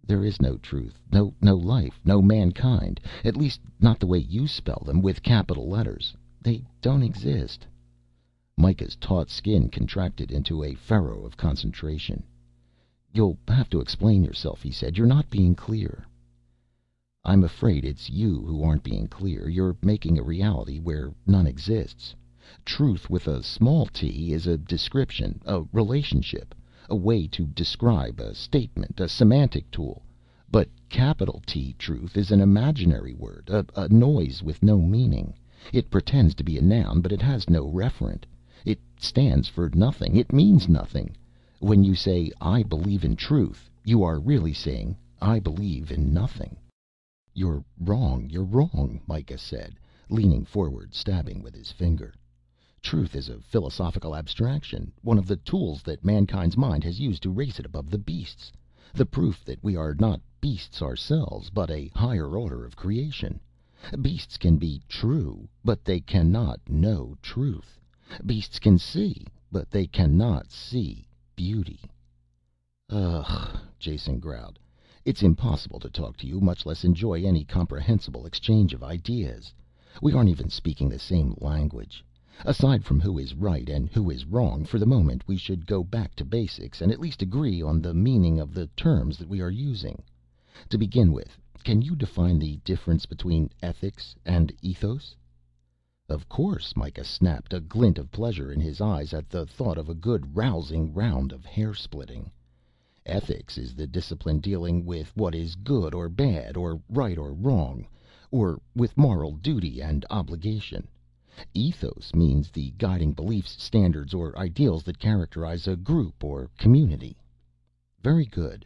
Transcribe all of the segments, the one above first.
There is no truth, no life, no mankind. At least not the way you spell them, with capital letters. They don't exist." Micah's taut skin contracted into a furrow of concentration. "You'll have to explain yourself," he said. "You're not being clear." "I'm afraid it's you who aren't being clear. You're making a reality where none exists. Truth with a small t is a description, a relationship, a way to describe a statement, a semantic tool. But capital T truth is an imaginary word, a noise with no meaning. It pretends to be a noun, but it has no referent. It stands for nothing. It means nothing. When you say, 'I believe in truth,' you are really saying, 'I believe in nothing.'" "You're wrong," Micah said, leaning forward, stabbing with his finger. "Truth is a philosophical abstraction, one of the tools that mankind's mind has used to raise it above the beasts. The proof that we are not beasts ourselves, but a higher order of creation. Beasts can be true, but they cannot know truth. Beasts can see, but they cannot see beauty." "Ugh," Jason growled. "It's impossible to talk to you, much less enjoy any comprehensible exchange of ideas. We aren't even speaking the same language. Aside from who is right and who is wrong, for the moment we should go back to basics and at least agree on the meaning of the terms that we are using. To begin with, can you define the difference between ethics and ethos?" "Of course," Micah snapped, a glint of pleasure in his eyes at the thought of a good rousing round of hair splitting. "Ethics is the discipline dealing with what is good or bad, or right or wrong, or with moral duty and obligation. Ethos means the guiding beliefs, standards, or ideals that characterize a group or community." "Very good.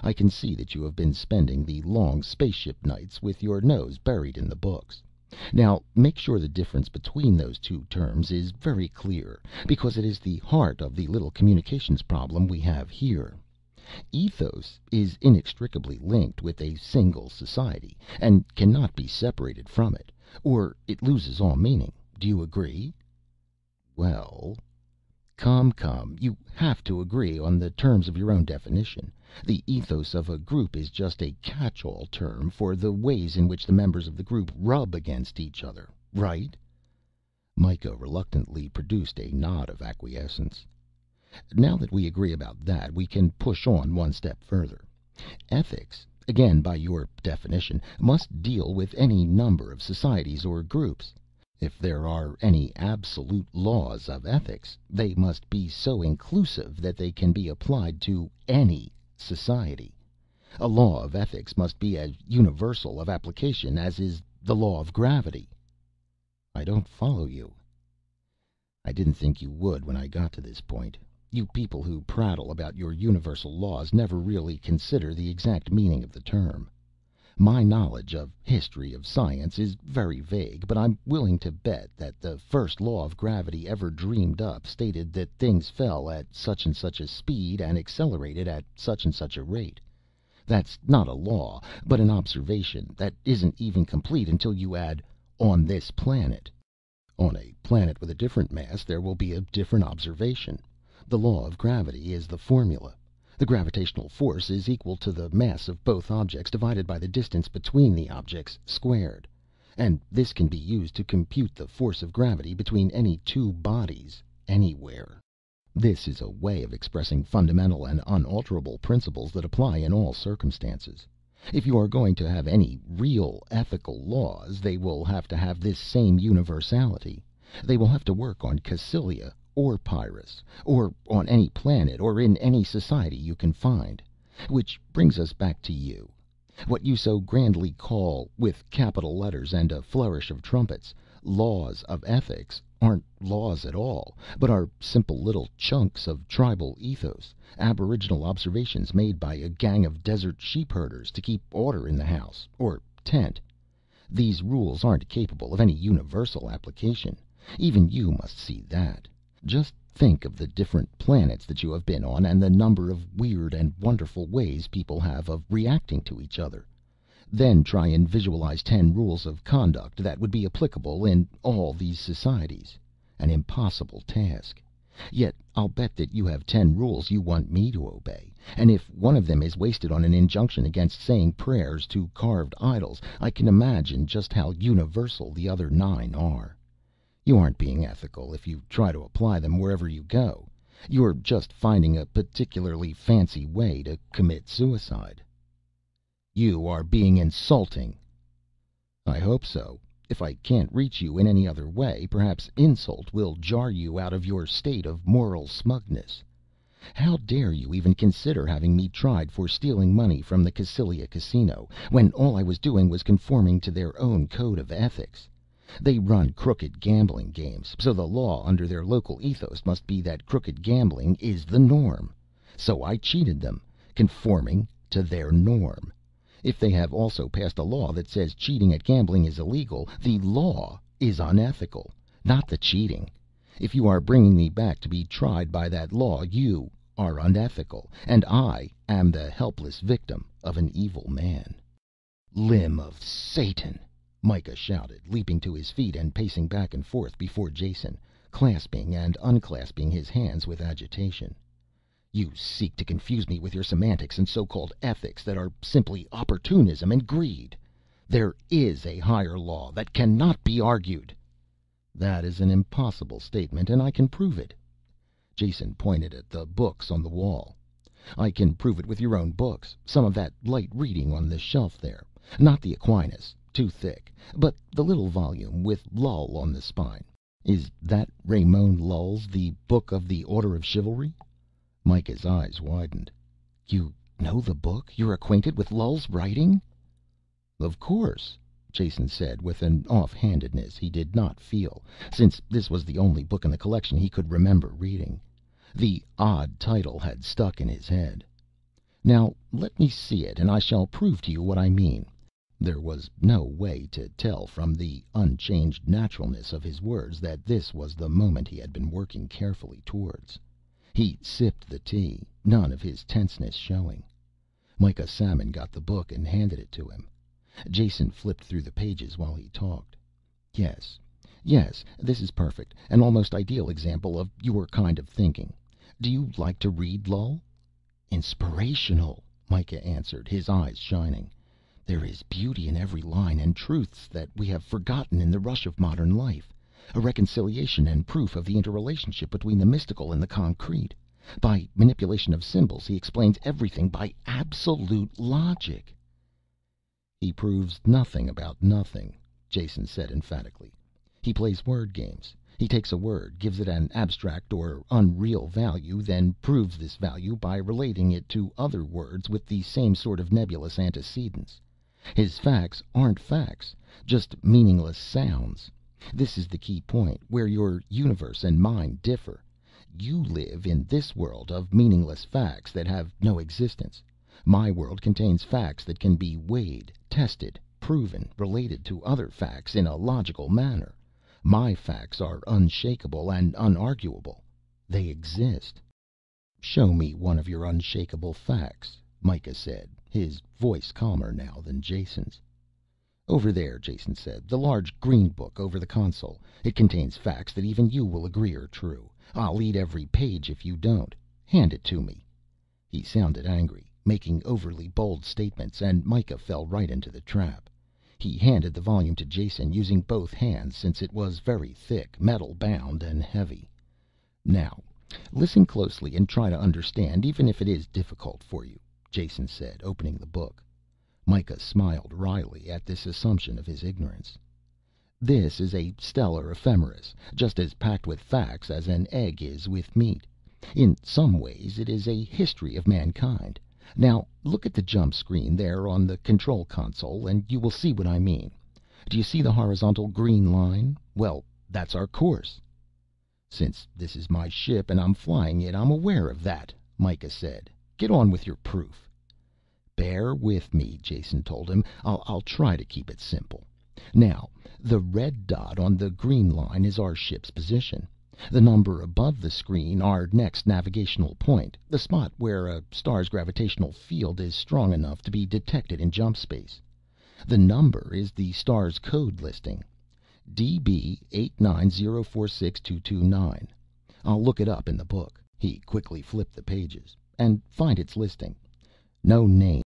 I can see that you have been spending the long spaceship nights with your nose buried in the books. Now make sure the difference between those two terms is very clear, because it is the heart of the little communications problem we have here. Ethos is inextricably linked with a single society, and cannot be separated from it, or it loses all meaning. Do you agree?" "Well—" Come, you have to agree on the terms of your own definition. The ethos of a group is just a catch-all term for the ways in which the members of the group rub against each other, right?" Micah reluctantly produced a nod of acquiescence. "Now that we agree about that, we can push on one step further. Ethics, again by your definition, must deal with any number of societies or groups. If there are any absolute laws of ethics, they must be so inclusive that they can be applied to any society. A law of ethics must be as universal of application as is the law of gravity." "I don't follow you." "I didn't think you would when I got to this point. You people who prattle about your universal laws never really consider the exact meaning of the term. My knowledge of history of science is very vague, but I'm willing to bet that the first law of gravity ever dreamed up stated that things fell at such and such a speed and accelerated at such and such a rate. That's not a law, but an observation that isn't even complete until you add 'on this planet.' On a planet with a different mass there will be a different observation. The law of gravity is the formula. The gravitational force is equal to the mass of both objects divided by the distance between the objects squared. And this can be used to compute the force of gravity between any two bodies anywhere. This is a way of expressing fundamental and unalterable principles that apply in all circumstances. If you are going to have any real ethical laws, they will have to have this same universality. They will have to work on Cassylia or Pyrrus, or on any planet, or in any society you can find. Which brings us back to you. What you so grandly call, with capital letters and a flourish of trumpets, laws of ethics, aren't laws at all, but are simple little chunks of tribal ethos, aboriginal observations made by a gang of desert sheep herders to keep order in the house, or tent. These rules aren't capable of any universal application. Even you must see that. Just think of the different planets that you have been on and the number of weird and wonderful ways people have of reacting to each other. Then try and visualize 10 rules of conduct that would be applicable in all these societies. An impossible task. Yet I'll bet that you have 10 rules you want me to obey, and if one of them is wasted on an injunction against saying prayers to carved idols, I can imagine just how universal the other 9 are. You aren't being ethical if you try to apply them wherever you go. You're just finding a particularly fancy way to commit suicide." "You are being insulting." "I hope so. If I can't reach you in any other way, perhaps insult will jar you out of your state of moral smugness. How dare you even consider having me tried for stealing money from the Cassylia Casino, when all I was doing was conforming to their own code of ethics? They run crooked gambling games, so the law under their local ethos must be that crooked gambling is the norm. So I cheated them, conforming to their norm. If they have also passed a law that says cheating at gambling is illegal, the law is unethical, not the cheating. If you are bringing me back to be tried by that law, you are unethical, and I am the helpless victim of an evil man." "Limb of Satan!" Micah shouted, leaping to his feet and pacing back and forth before Jason, clasping and unclasping his hands with agitation. "You seek to confuse me with your semantics and so-called ethics that are simply opportunism and greed. There is a higher law that cannot be argued." "That is an impossible statement, and I can prove it." Jason pointed at the books on the wall. "I can prove it with your own books, some of that light reading on the shelf there. Not the Aquinas, too thick, but the little volume with Lull on the spine. Is that Ramon Lull's The Book of the Order of Chivalry?" Micah's eyes widened. "You know the book? You're acquainted with Lull's writing?" "Of course," Jason said with an off-handedness he did not feel, since this was the only book in the collection he could remember reading. The odd title had stuck in his head. "Now let me see it, and I shall prove to you what I mean." There was no way to tell from the unchanged naturalness of his words that this was the moment he had been working carefully towards. He sipped the tea, none of his tenseness showing. Micah Salmon got the book and handed it to him. Jason flipped through the pages while he talked. Yes, this is perfect, an almost ideal example of your kind of thinking. Do you like to read, Lull?" "Inspirational," Micah answered, his eyes shining. "There is beauty in every line, and truths that we have forgotten in the rush of modern life. A reconciliation and proof of the interrelationship between the mystical and the concrete. By manipulation of symbols he explains everything by absolute logic." "He proves nothing about nothing," Jason said emphatically. "He plays word games. He takes a word, gives it an abstract or unreal value, then proves this value by relating it to other words with the same sort of nebulous antecedents. His facts aren't facts, just meaningless sounds. This is the key point, where your universe and mine differ. You live in this world of meaningless facts that have no existence. My world contains facts that can be weighed, tested, proven, related to other facts in a logical manner. My facts are unshakable and unarguable. They exist." "Show me one of your unshakable facts," Micah said, his voice calmer now than Jason's. "Over there," Jason said. "The large green book over the console. It contains facts that even you will agree are true. I'll eat every page if you don't. Hand it to me." He sounded angry, making overly bold statements, and Micah fell right into the trap. He handed the volume to Jason, using both hands since it was very thick, metal bound and heavy. "Now listen closely and try to understand, even if it is difficult for you," Jason said, opening the book. Micah smiled wryly at this assumption of his ignorance. "This is a stellar ephemeris, just as packed with facts as an egg is with meat. In some ways it is a history of mankind. Now look at the jump screen there on the control console and you will see what I mean. Do you see the horizontal green line? Well, that's our course." "Since this is my ship and I'm flying it, I'm aware of that," Micah said. "Get on with your proof." "Bear with me," Jason told him. I'll try to keep it simple. Now, the red dot on the green line is our ship's position. The number above the screen our next navigational point, the spot where a star's gravitational field is strong enough to be detected in jump space. The number is the star's code listing, DB 890462229. I'll look it up in the book." He quickly flipped the pages. "And find its listing. No name.